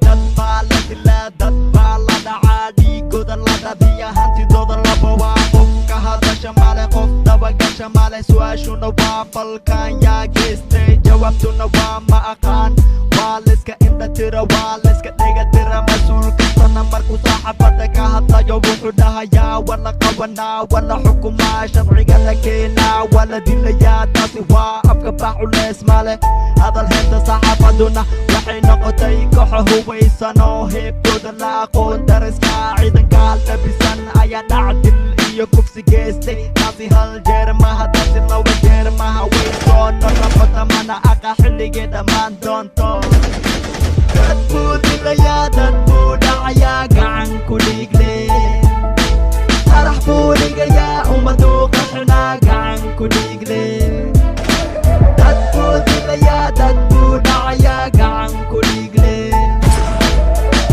dad baa la dhacaa dhiigooda la daadiya hantidooda la bobaa qofka hadasha male qof dabagasha male su-aashuna waa falkan yaa geystay jawaabtuna waa ma aqaan waa layska indha tira waa layska dhega tira mas-uul kastana markuu saxaafada ka hadlayo wuxuu dhahayaa wala qabanaa wala xukumaa sharciga la keenaa wala dilayaa taasi waa afka baaculeys male hadal heenta saxaafaduna waxay noqotay kooxo hubaysanoo heebtooda la aqoon dariska ciidanka labisan ayaa dhacdil iyo kufsi geystay taasi hal jeer maha taasi laba jeer maha way soo noqota mana aqa xilligii dhammaan doonto dad buu dilayaa dad buu dhacayaa gacan ku dhiigle qarax buu dhigayaa ummaduu qaxinaa gacan ku dhiigle dad buu dilayaa dad buu dhacayaa gacan ku dhiigle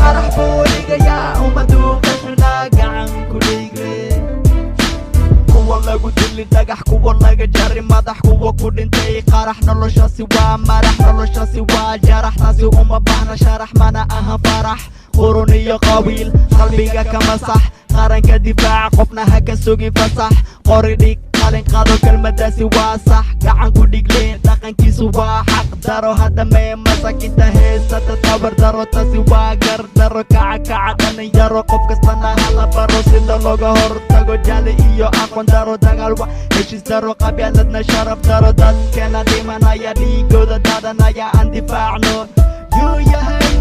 qarax buu dhigayaa ummaduu qaxinaa gacan ku dhiigle kuwa lagu dili dhagax kuwa laga jari madax kuwa ku dhintay qarax noloshaasi waa madax noloshaasi waa jarax taasi uma baahna sharax mana aha farax qurun iyo qabiil qalbiga ka masax qaranka difaaca qofna ha ka sugin fasax qori dhig qalin qaado kelmadaasi waa sax gacan ku dhigle dhaqankiisu waa xaq daro hadda mee masakinta heesata tabar daro taasi waa gar daro kaca kaca dhalinyaro qof kastana hala baro sida looga hortago jali iyo aqoon daro dagaal wa heshiis daro qabyaaladna sharaf daro dadkeena dhimanaya dhiigooda daadanaya aan difaacno yuu yahay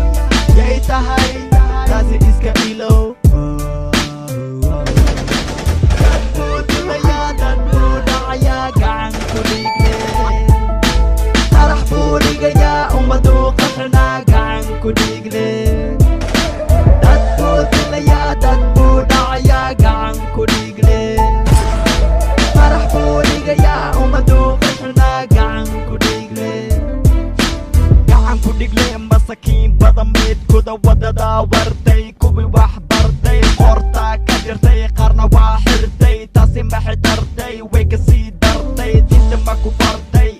yay tahay taasi iska ilow gacan ku dhiigle qarax buu dhigayaa ummaduu qaxinaa gacan ku dhiigle dad buu dilayaa dad buu dhacayaa gacan ku dhiigle qarax buu dhigayaa ummaduu qaxinaa gacan ku dhiigle gacan ku dhigle masakiin badan meydkooda wadada wartay kuwii wax bartay qortaa ka jirtay qarna waa xirtay taasi maxay dartay way kasii dinta ma ku bartay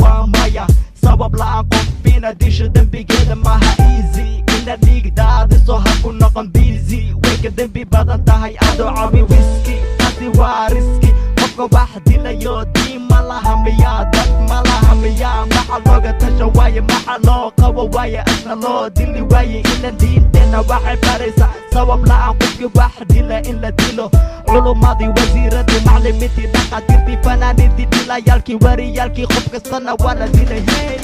waa maya sabab la'aan qofina disha dembigeeda maha easy ina dhiigdaadiso ha ku noqon busy way ka dembi badan tahay adoo cabi wiski taasi waa riski qofka wax dilayo diin ma laha miyaa dad ma laha miyaa maxa looga tasha waaye maxa loo qabo waaye asna loo dili waaye ina diinteena waxay baraysa sabab la'aan qofki wax dila in la dilo culumadii wasiiradii maclimiintii dhaqaatiirtii fanaaniintii dilayaalkii wariyaalkii qof kastana waa la dilay hey